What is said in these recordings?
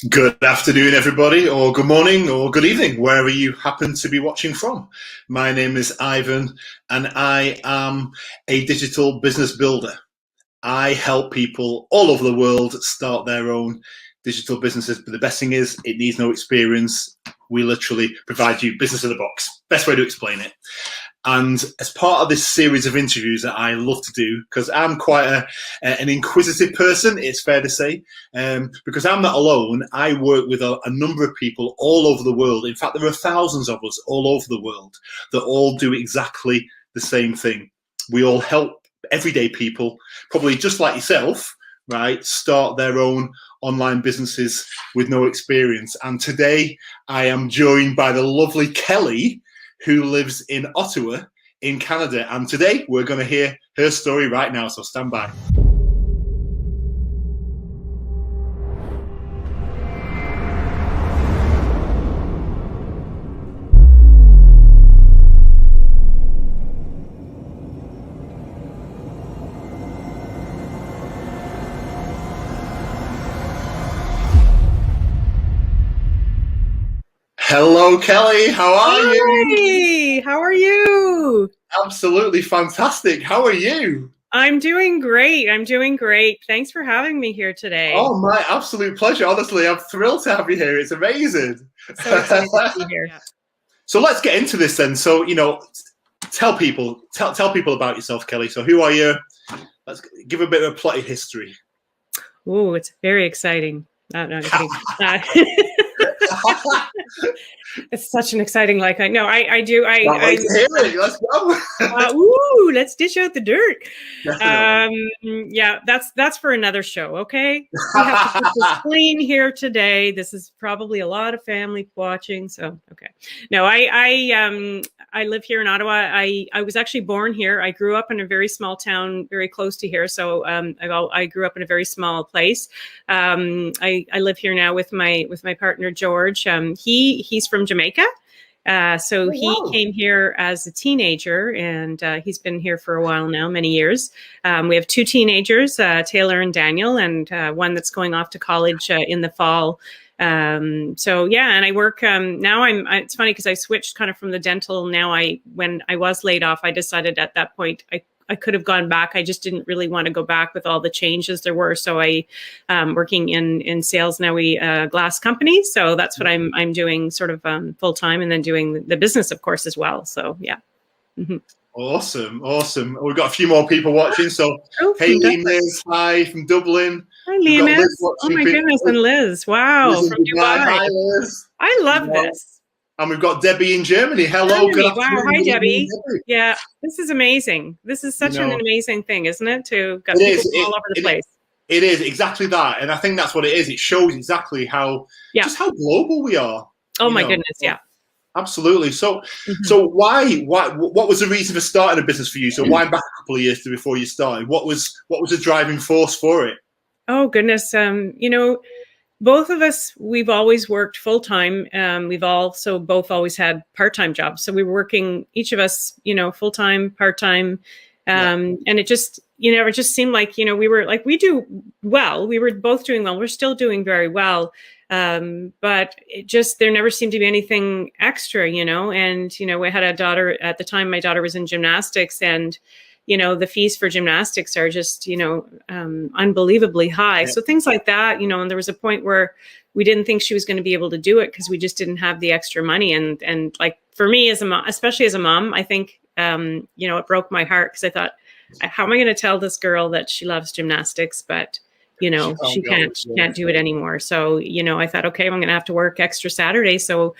Good afternoon, everybody, or good morning, or good evening, wherever you happen to be watching from. My name is Ivan, and I am a digital business builder. I help people all over the world start their own digital businesses, but the best thing is it needs no experience. We literally provide you business in a box. Best way to explain it. And as part of this series of interviews that I love to do, because I'm quite an inquisitive person, it's fair to say, because I'm not alone. I work with a number of people all over the world. In fact, there are thousands of us all over the world that all do exactly the same thing. We all help everyday people, probably just like yourself, right, start their own online businesses with no experience. And today I am joined by the lovely Kelly, who lives in Ottawa in Canada. And today we're going to hear her story right now. So stand by. Hello, Kelly. How are you? Hey, how are you? Absolutely fantastic. How are you? I'm doing great. I'm doing great. Thanks for having me here today. Oh, my absolute pleasure. Honestly, I'm thrilled to have you here. It's amazing. So excited to be here. So let's get into this then. So, tell people about yourself, Kelly. So who are you? Let's give a bit of a plotty history. Oh, it's very exciting. No, it's such an exciting I do. Let's go. Let's dish out the dirt. Yeah, that's for another show. Okay, we have to put this clean here today. This is probably a lot of family watching. So okay, no, I live here in Ottawa. I was actually born here. I grew up in a very small town, very close to here. So I grew up in a very small place. I live here now with my partner George. He's from Jamaica. So he came here as a teenager, and he's been here for a while now, many years. We have two teenagers, Taylor and Daniel, and one that's going off to college in the fall. So yeah, and I work now. It's funny because I switched kind of from the dental. Now when I was laid off, I decided at that point I could have gone back. I just didn't really want to go back with all the changes there were. So I working in sales now, glass company. So that's what I'm doing sort of full time, and then doing the business, of course, as well. So yeah. Mm-hmm. Awesome. We've got a few more people watching. So hey, Liz, hi from Dublin. Hi, Liz. Oh my goodness, and Liz. Wow, Liz from Dubai. Hi, Liz. I love this. And we've got Debbie in Germany. Hello. Good afternoon. Wow. Hi, Debbie. Yeah, this is amazing. This is such an amazing thing, isn't it? To get people all over the place. It is exactly that. And I think that's what it is. It shows exactly just how global we are. Oh, my goodness. Yeah. Absolutely. So, so why, what was the reason for starting a business for you? So why back a couple of years before you started? What was the driving force for it? Oh, goodness. Both of us, we've always worked full time. We've also both always had part-time jobs. So we were working, each of us, full time, part time. And it just, it just seemed like, we were like, we do well. We were both doing well. We're still doing very well. But it just, there never seemed to be anything extra, and, we had a daughter at the time. My daughter was in gymnastics, and the fees for gymnastics are just, unbelievably high. So things like that, and there was a point where we didn't think she was going to be able to do it because we just didn't have the extra money. And like for me as a mom, especially as a mom, I think, it broke my heart because I thought, how am I going to tell this girl that she loves gymnastics, but she can't do it anymore. So, I thought, okay, I'm going to have to work extra Saturdays. So,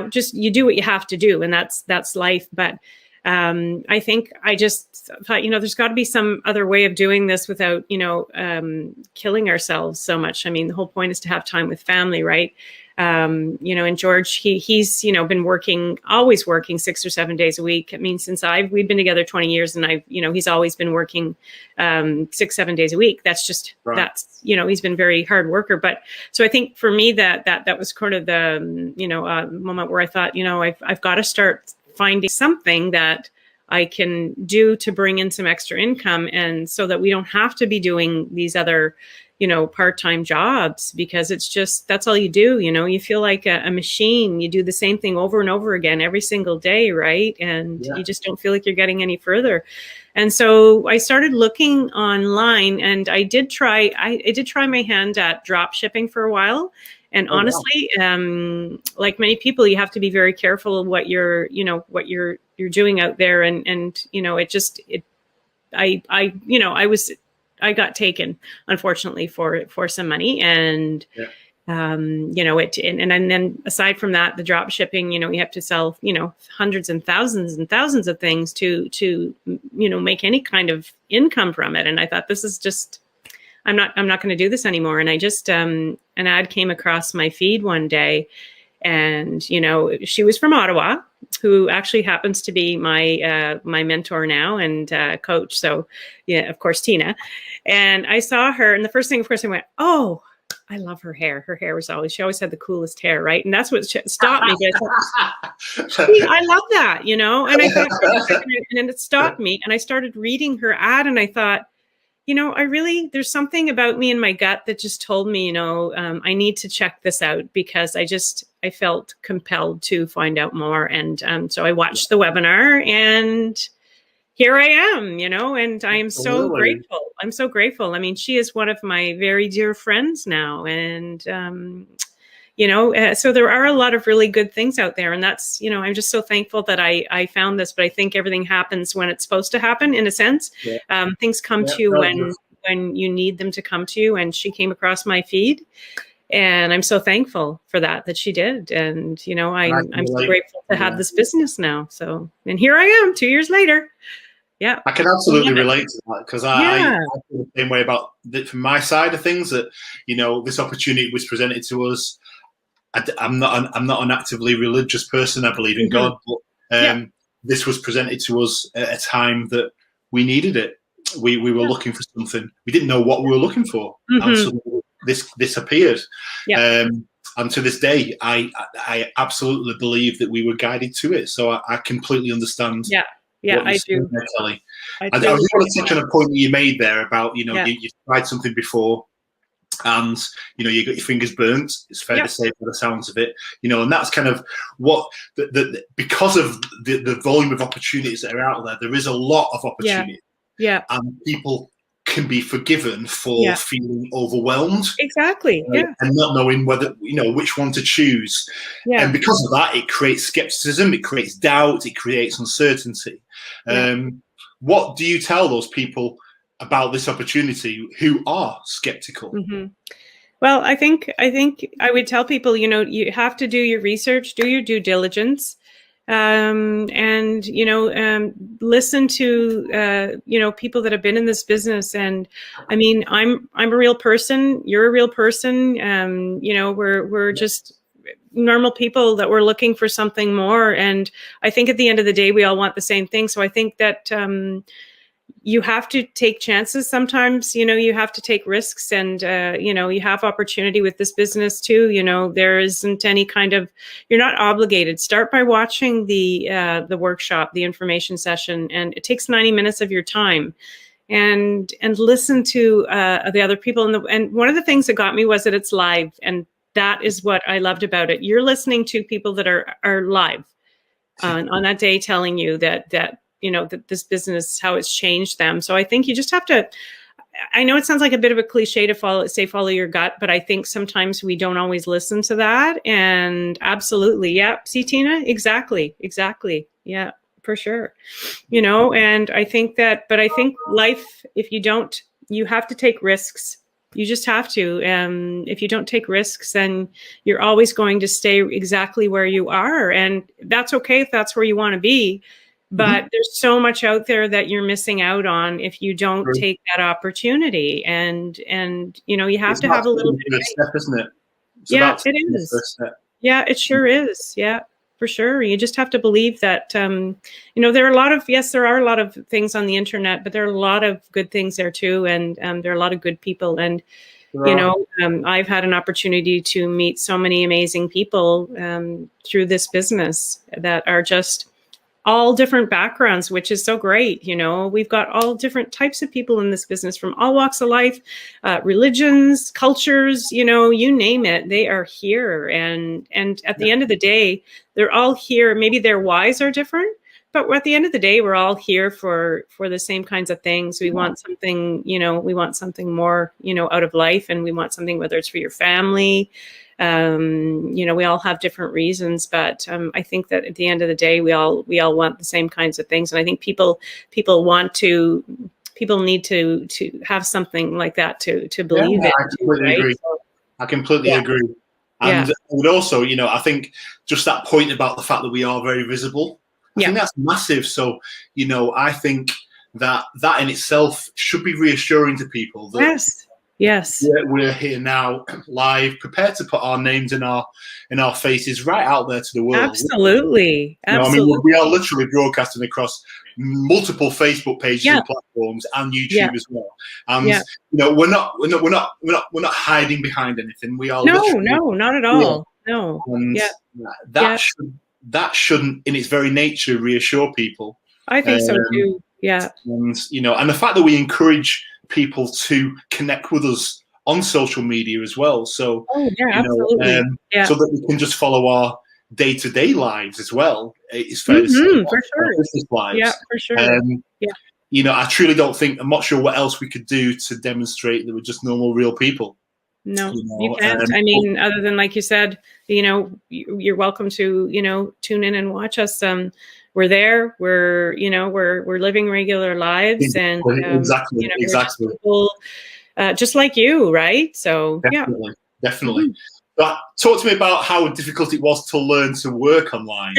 just, you do what you have to do, and that's life. But I think I just thought, there's got to be some other way of doing this without, killing ourselves so much. I mean, the whole point is to have time with family, right? And George, he's, been always working 6 or 7 days a week. I mean, we've been together 20 years, and he's always been working 6, 7 days a week. That's just, he's been very hard worker. But so I think for me that was kind of the, moment where I thought, I've got to start finding something that I can do to bring in some extra income, and so that we don't have to be doing these other, part-time jobs, because it's just, that's all you do. You feel like a machine. You do the same thing over and over again every single day, right? And you just don't feel like you're getting any further. And so I started looking online, and I did try my hand at drop shipping for a while. And honestly, like many people, you have to be very careful of what you're doing out there. And I got taken, unfortunately, for some money. And and then aside from that, the drop shipping, you have to sell, hundreds and thousands of things to make any kind of income from it. And I thought, this is just, I'm not going to do this anymore. And I just, an ad came across my feed one day, and, she was from Ottawa, who actually happens to be my mentor now and coach. So yeah, of course, Tina. And I saw her, and the first thing, of course, I went, oh, I love her hair. Her hair was she always had the coolest hair, right? And that's what stopped me. I love that, and I thought, and it stopped me. And I started reading her ad, and I thought, there's something about me in my gut that just told me, I need to check this out, because I felt compelled to find out more. And so I watched the webinar, and here I am, and I am so grateful. I'm so grateful. I mean, she is one of my very dear friends now. And, so there are a lot of really good things out there. And that's, I'm just so thankful that I found this. But I think everything happens when it's supposed to happen, in a sense. Yeah. Things come to you when you need them to come to you. And she came across my feed. And I'm so thankful for that she did. And, I'm so grateful to have this business now. So, and here I am 2 years later. Yeah, I can absolutely relate to that, because I feel the same way about from my side of things, that this opportunity was presented to us. I'm not an actively religious person. I believe in God, but this was presented to us at a time that we needed it. We were looking for something. We didn't know what we were looking for, and so this appeared. And to this day, I absolutely believe that we were guided to it. So I completely understand. Yeah, I do. There, Kelly. I just want to touch on a point that you made there about, you tried something before, and, you got your fingers burnt. It's fair to say, by the sounds of it, and that's kind of what, because of the volume of opportunities that are out there, there is a lot of opportunity. Yeah. And people can be forgiven for feeling overwhelmed. Exactly. And not knowing whether, which one to choose. Yeah. And because of that, it creates skepticism, it creates doubt, it creates uncertainty. What do you tell those people about this opportunity who are skeptical? Well, I think I would tell people, you have to do your research, do your due diligence. And listen to people that have been in this business. And I mean, I'm a real person, you're a real person. We're just normal people that we're looking for something more. And I think at the end of the day, we all want the same thing. So I think that you have to take chances. Sometimes, you have to take risks, and, you have opportunity with this business too. There isn't any kind of, you're not obligated. Start by watching the workshop, the information session, and it takes 90 minutes of your time, and listen to the other people. And one of the things that got me was that it's live. And that is what I loved about it. You're listening to people that are live on that day, telling you that this business, how it's changed them. So I think you just have to, I know it sounds like a bit of a cliche to follow your gut, but I think sometimes we don't always listen to that. And absolutely. Yeah. See, Tina, exactly. Yeah, for sure. And I think but I think life, if you have to take risks. You just have to. If you don't take risks, then you're always going to stay exactly where you are. And that's okay if that's where you want to be. But there's so much out there that you're missing out on if you don't take that opportunity. And you have to have a little bit of step, isn't it? It is. Yeah, it sure is. Yeah, for sure. You just have to believe that, there are a lot of things on the internet, but there are a lot of good things there too. And there are a lot of good people. And, I've had an opportunity to meet so many amazing people through this business that are just all different backgrounds, which is so great. You know, we've got all different types of people in this business from all walks of life, religions, cultures, you know, you name it, they are here. And at the end of the day, they're all here. Maybe their whys are different, but at the end of the day, we're all here for the same kinds of things. We want something, you know, we want something more, you know, out of life, and we want something, whether it's for your family. You know, we all have different reasons, but I think that at the end of the day, we all want the same kinds of things. And I think people need to have something like that to believe in. I completely agree. I completely agree. And also, you know, I think just that point about the fact that we are very visible, I think that's massive. So, you know, I think that in itself should be reassuring to people that yes, we're here now, live, prepared to put our names in our faces right out there to the world. Absolutely. You know, I mean, we are literally broadcasting across multiple Facebook pages and platforms, and YouTube as well. And you know, we're not hiding behind anything. We are no, not at all. No. And that shouldn't, in its very nature, reassure people. I think so too. Yeah. And you know, and the fact that we encourage people to connect with us on social media as well. So, absolutely. So that we can just follow our day-to-day lives as well. It's fair to say, for sure. Business lives. Yeah, for sure. You know, I truly don't think, I'm not sure what else we could do to demonstrate that we're just normal, real people. No, you can't. I mean, other than, like you said, you know, you're welcome to, you know, tune in and watch us. We're there. We're living regular lives, and exactly. People, just like you, right? So definitely. But talk to me about how difficult it was to learn to work online.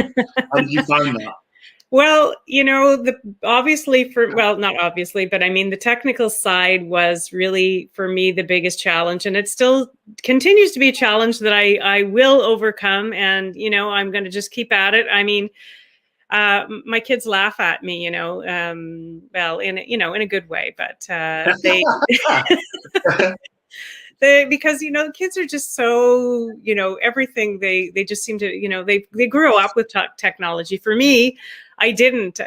How did you find that? Well, you know, not obviously, but I mean, the technical side was really, for me, the biggest challenge. And it still continues to be a challenge that I will overcome. And, you know, I'm going to just keep at it. I mean, my kids laugh at me, you know, well, in a good way, but because, you know, the kids are just so, you know, everything they just seem to, you know, they grew up with technology. For me, I didn't,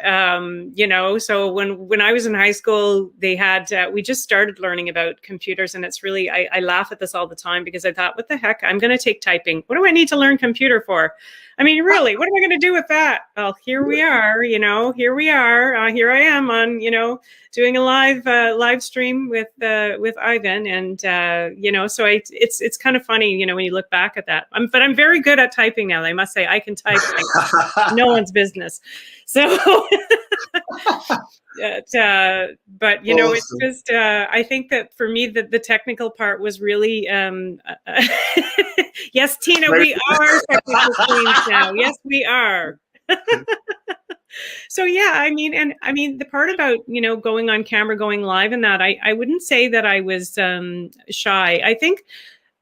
you know, so when I was in high school, they had, we just started learning about computers, and it's really, I laugh at this all the time because I thought, what the heck, I'm going to take typing. What do I need to learn computer for? I mean, really, what am I going to do with that? Well, here we are, you know, here I am on, you know, doing a live stream with Ivan. And, you know, so it's kind of funny, you know, when you look back at that, but I'm very good at typing now. I must say, I can type like no one's business. So, but you know, it's just, I think that for me, the technical part was really, yes, Tina, we are technical queens now. Yes, we are. So yeah, I mean, the part about, you know, going on camera, going live and that, I wouldn't say that I was shy. I think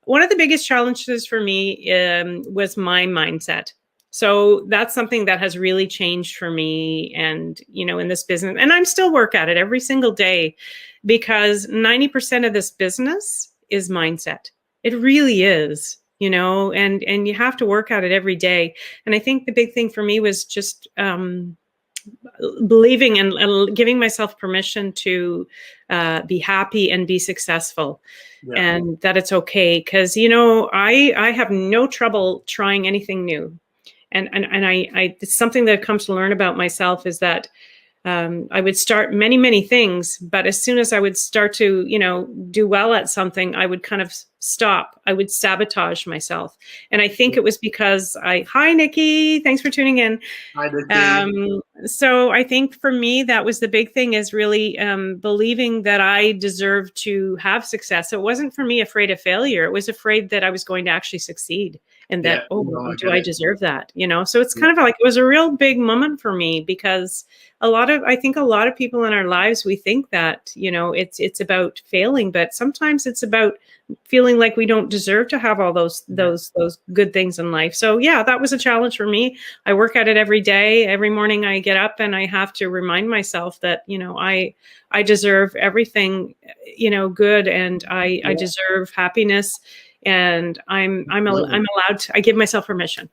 one of the biggest challenges for me was my mindset. So that's something that has really changed for me, and, you know, in this business, and I'm still work at it every single day, because 90% of this business is mindset. It really is, you know, and you have to work at it every day. And I think the big thing for me was just believing and giving myself permission to be happy and be successful, and that it's okay. Because, you know, I have no trouble trying anything new. And I it's something that I've come to learn about myself, is that I would start many things, but as soon as I would start to, you know, do well at something, I would kind of stop. I would sabotage myself. And I think it was because hi, Nikki, thanks for tuning in. Hi, Nikki. So I think for me, that was the big thing, is really believing that I deserved to have success. It wasn't for me afraid of failure. It was afraid that I was going to actually succeed, and that, do I deserve that? You know, so it's kind of like, it was a real big moment for me, because I think a lot of people in our lives, we think that, you know, it's about failing, but sometimes it's about feeling like we don't deserve to have all those good things in life. So yeah, that was a challenge for me. I work at it every day. Every morning I get up and I have to remind myself that, you know, I deserve everything, you know, good, and I deserve happiness, and I'm allowed to, I give myself permission.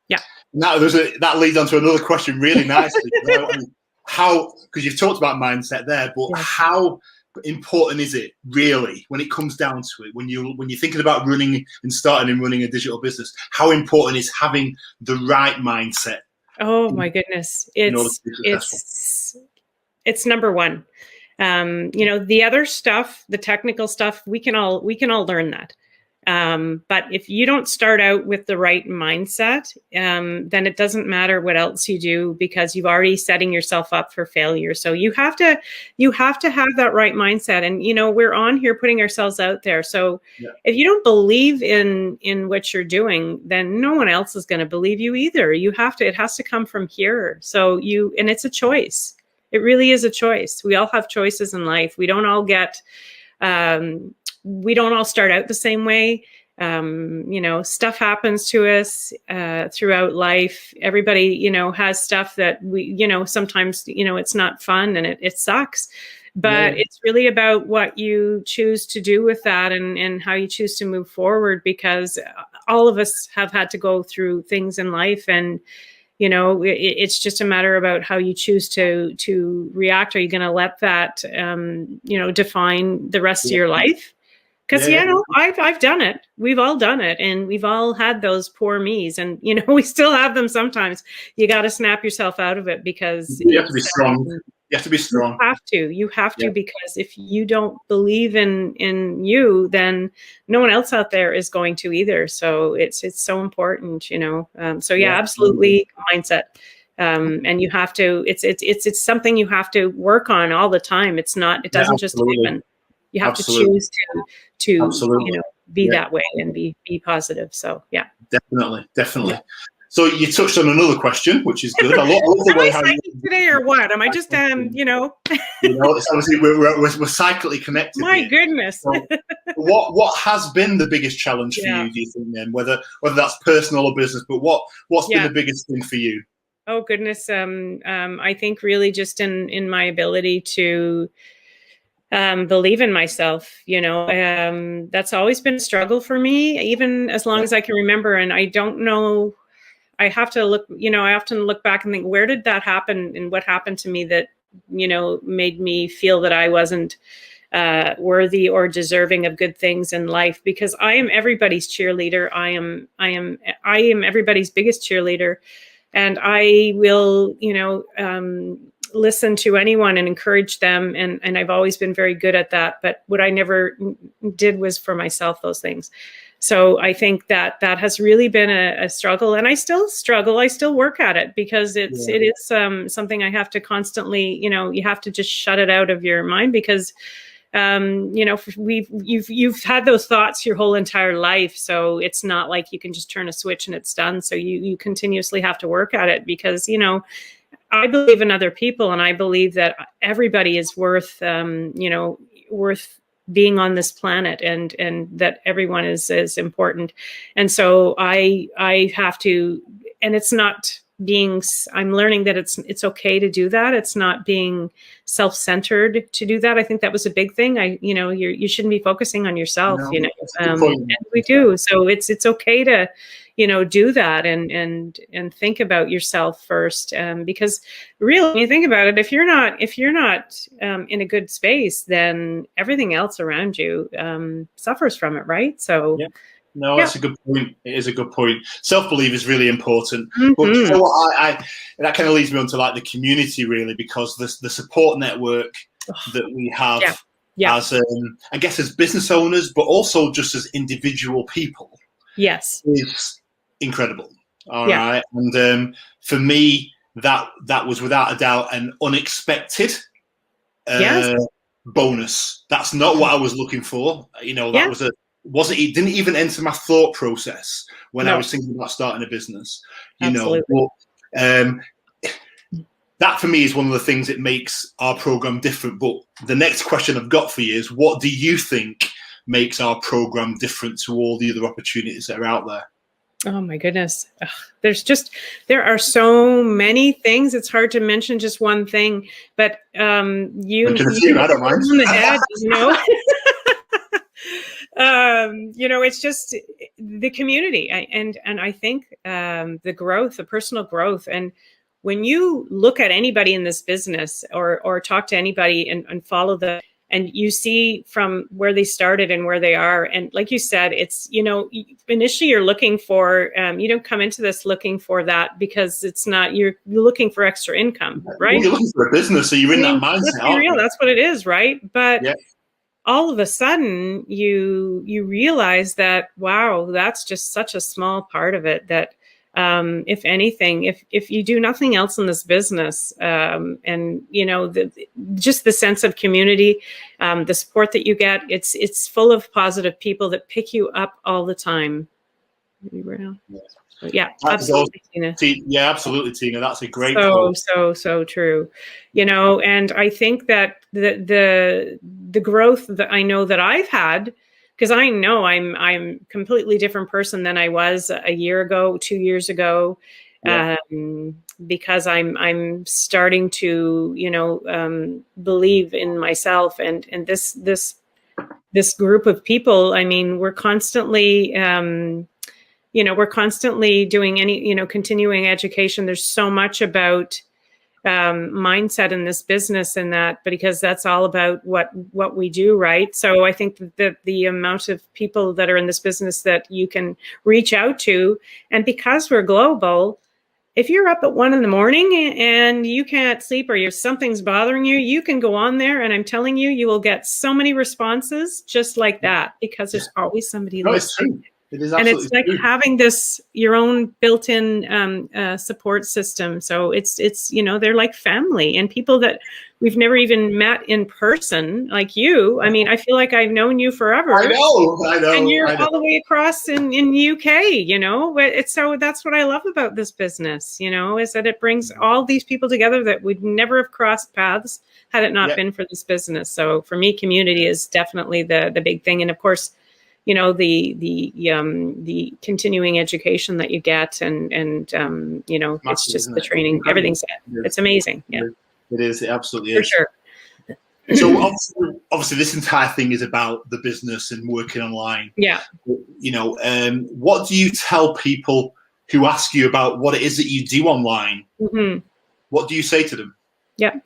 Yeah. Now that leads on to another question really nicely. Because you've talked about mindset there, but Yeah. how important is it really when it comes down to it, when you're thinking about running and starting and running a digital business? How important is having the right mindset? Oh my goodness, it's number one. The other stuff, the technical stuff, we can all learn that. But if you don't start out with the right mindset, then it doesn't matter what else you do, because you've already setting yourself up for failure. So you have to have that right mindset. And, we're on here putting ourselves out there. So if you don't believe in what you're doing, then no one else is going to believe you either. It has to come from here. So and it's a choice. It really is a choice. We all have choices in life. We don't all start out the same way. Stuff happens to us throughout life. Everybody, has stuff that we, sometimes, it's not fun and it sucks. But it's really about what you choose to do with that and how you choose to move forward, because all of us have had to go through things in life, and it's just a matter about how you choose to react. Are you going to let that, define the rest of your life? Because, I've done it. We've all done it. And we've all had those poor me's. And, we still have them sometimes. You got to snap yourself out of it, because you have to be strong. You have to be strong. You have to, because if you don't believe in you, then no one else out there is going to either. So it's so important, absolutely mindset. And you have to, it's something you have to work on all the time. It doesn't just happen. You have to choose to be that way and be positive. So definitely. So you touched on another question, which is good. I love the way how you today, or what? Am I just it's obviously we're cyclically connected. My goodness. So what has been the biggest challenge for you? Do you think then, whether that's personal or business? But what's been the biggest thing for you? Oh goodness, I think really just in my ability to believe in myself. That's always been a struggle for me, even as long as I can remember. And I don't know. I have to look, I often look back and think, where did that happen and what happened to me that, made me feel that I wasn't worthy or deserving of good things in life? Because I am everybody's cheerleader. I am everybody's biggest cheerleader. And I will, listen to anyone and encourage them. And I've always been very good at that. But what I never did was for myself, those things. So I think that has really been a struggle, and I still struggle. I still work at it, because it is something I have to constantly, you have to just shut it out of your mind, because, you've had those thoughts your whole entire life. So it's not like you can just turn a switch and it's done. So you continuously have to work at it, because, I believe in other people, and I believe that everybody is worth being on this planet, and that everyone is important. And so I have to, and it's not being, I'm learning that it's okay to do that. It's not being self-centered to do that. I think that was a big thing. You shouldn't be focusing on yourself, and we do. So it's okay to, do that and think about yourself first. Because really, when you think about it, if you're not in a good space, then everything else around you suffers from it, right? So. Yeah. No, that's a good point. It is a good point. Self-belief is really important. Mm-hmm. But that kind of leads me on to the community, really, because the support network that we have as, I guess, as business owners, but also just as individual people, is incredible. All right. And for me, that was without a doubt an unexpected bonus. That's not what I was looking for. That it didn't even enter my thought process when I was thinking about starting a business. But, that for me is one of the things that makes our program different. But the next question I've got for you is, what do you think makes our program different to all the other opportunities that are out there? Oh my goodness. There are so many things. It's hard to mention just one thing, but you I don't mind. on the head, It's just the community, and I think the growth, the personal growth. And when you look at anybody in this business, or talk to anybody and follow and you see from where they started and where they are, and like you said, it's, initially you're looking for, you don't come into this looking for that, because it's not, you're looking for extra income, right? Well, you're looking for a business, so you're in that mindset. Let's be real, that's what it is, right? But yeah. all of a sudden you realize that, wow, that's just such a small part of it, that if anything, if you do nothing else in this business, and just the sense of community, the support that you get, it's full of positive people that pick you up all the time. Yeah, absolutely, Tina. Yeah, absolutely, Tina. That's a great quote. So true. And I think that the growth that I know that I've had, because I know I'm completely different person than I was a year ago, 2 years ago, because I'm starting to believe in myself, and this group of people. I mean, we're constantly we're constantly doing continuing education. There's so much about mindset in this business, and that, because that's all about what we do, right? So I think that the amount of people that are in this business that you can reach out to, and because we're global, if you're up at 1 a.m. and you can't sleep, or something's bothering you, you can go on there, and I'm telling you, you will get so many responses just like that, because there's always somebody listening. And it's like having your own built-in support system. So it's they're like family, and people that we've never even met in person, like you. I mean, I feel like I've known you forever. I know. And you're all the way across in UK, so that's what I love about this business, is that it brings all these people together that would never have crossed paths had it not been for this business. So for me, community is definitely the big thing. And of course, the continuing education that you get, and it's just the training, everything's it's amazing. Yeah, it is. It absolutely is. For sure. So obviously this entire thing is about the business and working online. Yeah. What do you tell people who ask you about what it is that you do online? Mm-hmm. What do you say to them? Yeah.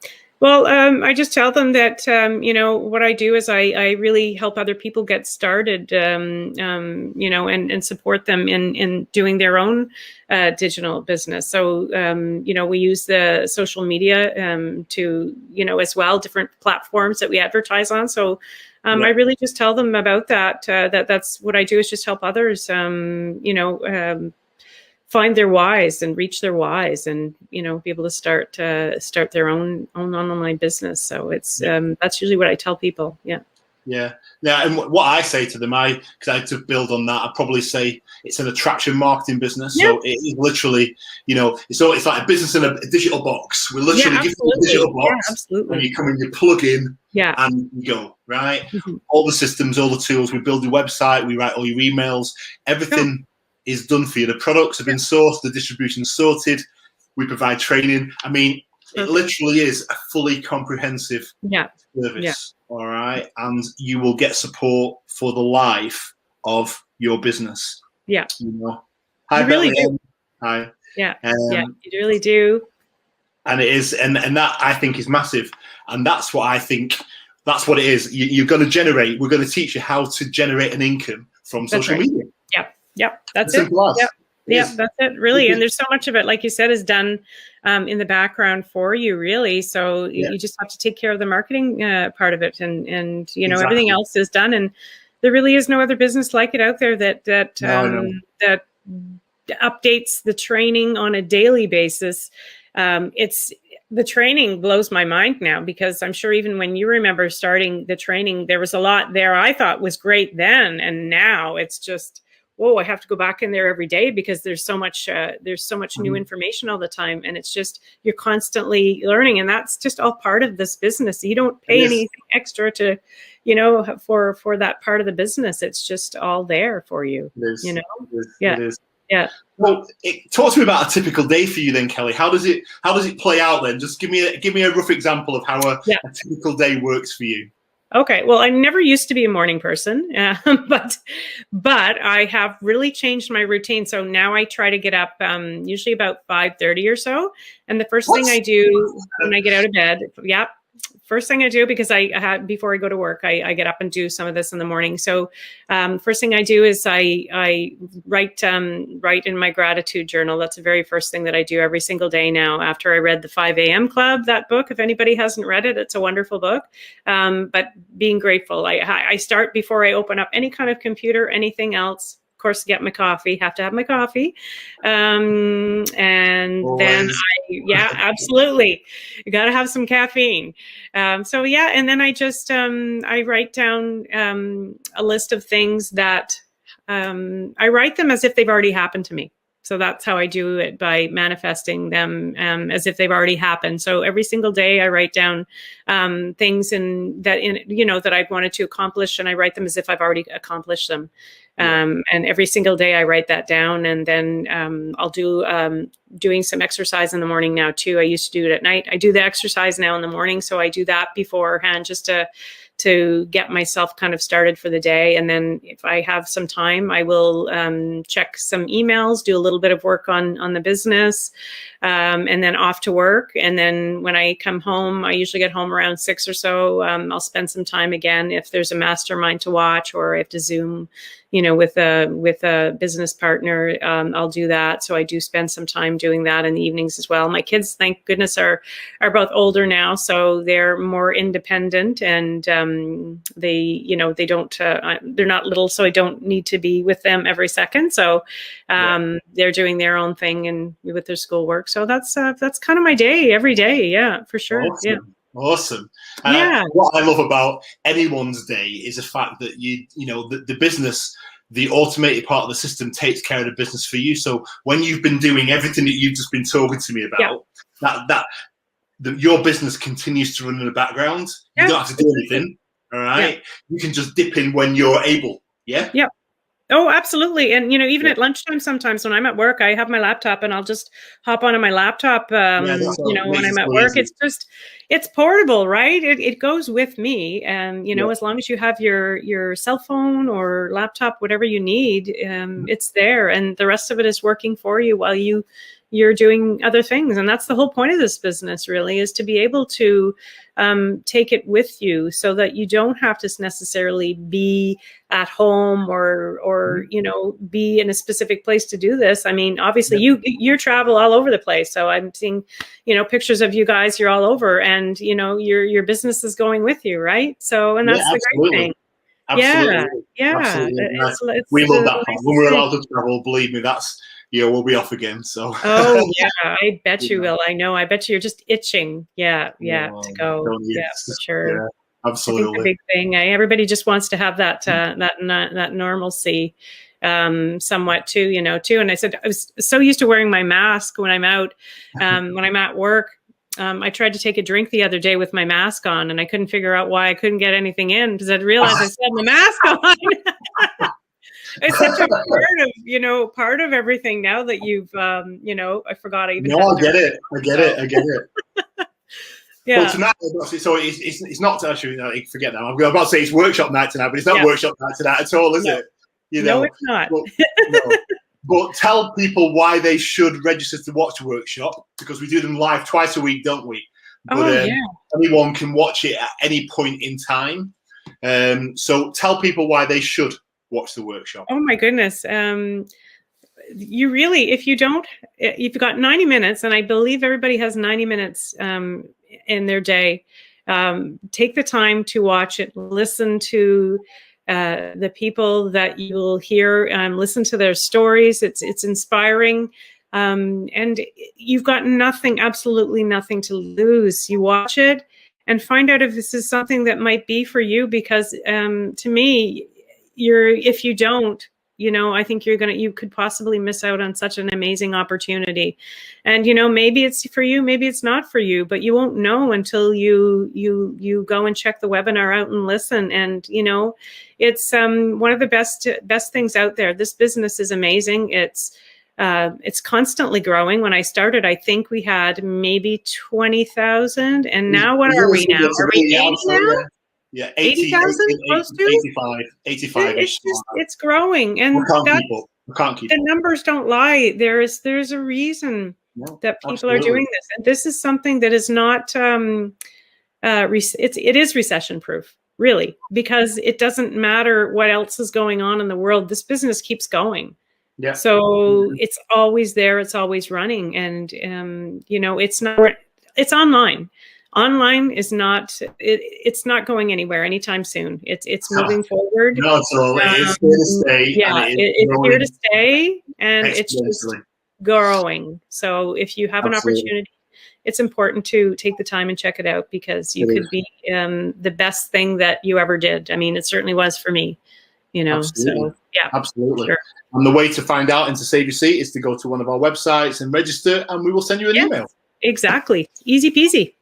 Well, I just tell them that, what I do is I really help other people get started, and support them in doing their own digital business. So, we use the social media to, as well, different platforms that we advertise on. So I really just tell them about that, that's what I do, is just help others, find their whys and reach their whys, and be able to start their own online business. So it's that's usually what I tell people. Yeah. And what I say to them, because I had to build on that, I probably say it's an attraction marketing business. So it is literally, it's like a business in a digital box. We're literally giving you a digital box, and you come in, you plug in, and you go, right? Mm-hmm. All the systems, all the tools. We build your website, we write all your emails, everything. Is done for you. The products have been sourced, the distribution's sorted. We provide training. I mean, it literally is a fully comprehensive service. Yeah. All right, and you will get support for the life of your business. Yeah. Hi, you really Belly. do. Hi. Yeah. You really do. And it is, and that I think is massive, and that's what I think. That's what it is. You're going to generate. We're going to teach you how to generate an income from social media. Yep, that's it. Yep, that's it, really. And there's so much of it, like you said, is done in the background for you, really. So you just have to take care of the marketing part of it, and everything else is done. And there really is no other business like it out there that that updates the training on a daily basis. The training blows my mind now, because I'm sure even when you remember starting the training, there was a lot there I thought was great then, and now it's just, whoa, I have to go back in there every day, because there's so much new information all the time, and it's just, you're constantly learning, and that's just all part of this business. You don't pay anything extra to, for that part of the business. It's just all there for you. It is. Yeah. Well, talk to me about a typical day for you then, Kelly. How does it play out then? Just give me a rough example of how a typical day works for you. Okay. Well, I never used to be a morning person, but I have really changed my routine. So now I try to get up usually about 5:30 or so, and the first thing What? I do when I get out of bed, yeah, first thing I do, because I had before I go to work, I get up and do some of this in the morning. So first thing I do is I write in my gratitude journal. That's the very first thing that I do every single day now. After I read the 5 a.m. Club, that book, if anybody hasn't read it, it's a wonderful book. But being grateful, I start before I open up any kind of computer, anything else. Of course, get my coffee, have to have my coffee. And Always. then yeah, absolutely. You got to have some caffeine. So yeah, and then I just, I write down a list of things that I write them as if they've already happened to me. So that's how I do it, by manifesting them as if they've already happened. So every single day I write down things that I've wanted to accomplish, and I write them as if I've already accomplished them. And every single day I write that down, and then I'll do doing some exercise in the morning now too. I used to do it at night. I do the exercise now in the morning, so I do that beforehand just to get myself kind of started for the day. And then if I have some time, I will check some emails, do a little bit of work on the business, and then off to work. And then when I come home, I usually get home around 6 or so. I'll spend some time again if there's a mastermind to watch, or I have to Zoom, with a business partner. I'll do that. So I do spend some time doing that in the evenings as well. My kids, thank goodness, are both older now, so they're more independent, and they don't, they're not little, so I don't need to be with them every second. So they're doing their own thing and with their schoolwork. So that's kind of my day every day. Yeah, for sure. Awesome. Yeah. Awesome. Yeah. What I love about anyone's day is the fact that the business, the automated part of the system, takes care of the business for you. So when you've been doing everything that you've just been talking to me about, your business continues to run in the background. You don't have to do anything. All right. Yeah. You can just dip in when you're able. Yeah. Yeah. Oh, absolutely. And, even at lunchtime, sometimes when I'm at work, I have my laptop and I'll just hop onto my laptop, when I'm at work. Easy. It's portable, right? It goes with me. And, as long as you have your cell phone or laptop, whatever you need, it's there. And the rest of it is working for you while you're doing other things. And that's the whole point of this business, really, is to be able to take it with you, so that you don't have to necessarily be at home or be in a specific place to do this. I mean, obviously you travel all over the place. So I'm seeing, pictures of you guys, you're all over, and, your business is going with you, right? So, and that's the great thing. Absolutely. Yeah. Absolutely. We love that part. When we're allowed to travel, believe me, that's, we'll be off again. So. Oh yeah, I bet you will. I know. I bet you're just itching. Yeah, to go. Yeah, for sure. Yeah, absolutely. I think the big thing. Everybody just wants to have that that normalcy, somewhat too. And I said I was so used to wearing my mask when I'm out, when I'm at work. I tried to take a drink the other day with my mask on, and I couldn't figure out why I couldn't get anything in, because I'd realized I still had my mask on. It's such a part of everything now that you've, I forgot. I get it. I get it. Yeah. Well, tonight, so it's not actually, forget that. I'm about to say it's workshop night tonight, but it's not workshop night tonight at all, is it? No, it's not. But tell people why they should register to watch the workshop, because we do them live twice a week, don't we? But anyone can watch it at any point in time. So tell people why they should watch the workshop. Oh my goodness. You really, if you've got 90 minutes, and I believe everybody has 90 minutes in their day, take the time to watch it, listen to the people that you will hear, listen to their stories. It's inspiring. And you've got absolutely nothing to lose. You watch it and find out if this is something that might be for you, because to me, if you don't, I think you could possibly miss out on such an amazing opportunity. And, maybe it's for you, maybe it's not for you, but you won't know until you go and check the webinar out and listen. And, it's one of the best things out there. This business is amazing. It's constantly growing. When I started, I think we had maybe 20,000, and now what are we now? Are we 80 now? Yeah, 80,000, close to? 85-ish. It's just, it's growing, and We can't that keep up. We can't keep the up. numbers don't lie. There's a reason No, that people absolutely. are doing this, and this is something that is not it is recession proof, really, because it doesn't matter what else is going on in the world. This business keeps going. Yeah. So it's always there. It's always running, and you know, it's not. It's online. Online is not. It's not going anywhere anytime soon. It's moving forward. Not at all. It is here to stay. Yeah, and it's here to stay, and it's just exponentially. growing. So if you have an Absolutely. opportunity, it's important to take the time and check it out, because you It could is. be the best thing that you ever did. I mean, it certainly was for me, you know. Absolutely. So yeah, Absolutely. sure. And the way to find out and to save your seat is to go to one of our websites and register, and we will send you an email. Exactly. Easy peasy.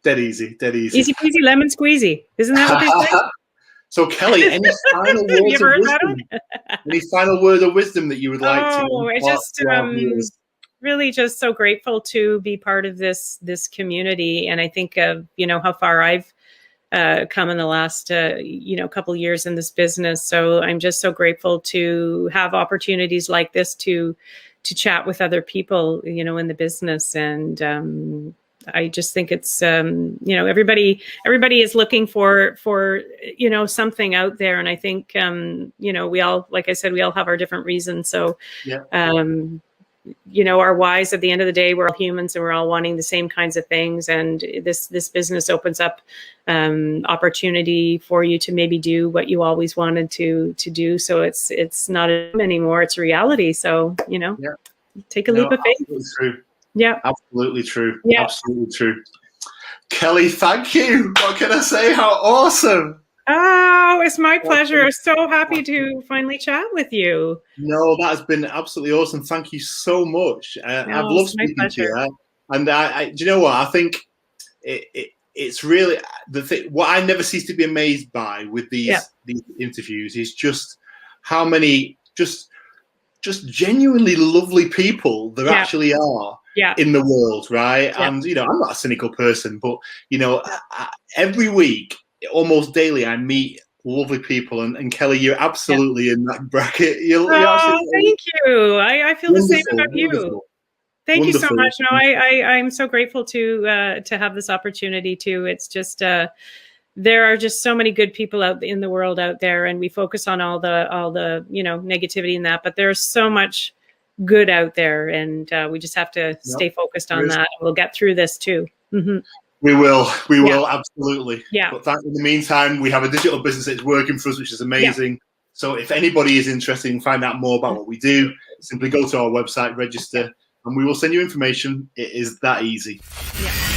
Dead easy. Dead easy. Easy peasy lemon squeezy. Isn't that what they say? So, Kelly, any final Have you words of ever heard that wisdom? Any final word of wisdom that you would like to I impart just to our viewers? really just so grateful to be part of this community, and I think of, you know, how far I've come in the last you know, couple years in this business. So I'm just so grateful to have opportunities like this to chat with other people, you know, in the business. And I just think it's you know, everybody is looking for you know, something out there, and I think you know, we all, like I said, we all have our different reasons. So Yeah. you know, our whys, at the end of the day, we're all humans and we're all wanting the same kinds of things. And this business opens up opportunity for you to maybe do what you always wanted to do. So it's not a dream anymore, it's a reality. So, you know, Yeah. take a leap of faith. Absolutely true. Yeah. Absolutely true. Yeah. Absolutely true. Kelly, thank you. What can I say? How awesome. Oh, it's my pleasure. So happy to finally chat with you. No, that has been absolutely awesome. Thank you so much. I've loved speaking to you. And do you know what? I think it's really the thing. What I never cease to be amazed by with these interviews is just how many just genuinely lovely people there actually are in the world, right? And you know, I'm not a cynical person, but you know, every week, almost daily, I meet lovely people, and Kelly, you're absolutely in that bracket. Thank you. I feel the same about you. Wonderful. Thank you so much. No, I'm so grateful to have this opportunity too. It's just there are just so many good people out in the world out there, and we focus on all the you know, negativity in that, but there's so much good out there, and we just have to stay focused on that. We'll get through this too. Mm-hmm. We will absolutely. Yeah. But in the meantime, we have a digital business that's working for us, which is amazing. Yeah. So if anybody is interested in find out more about what we do, simply go to our website, register, and we will send you information. It is that easy. Yeah.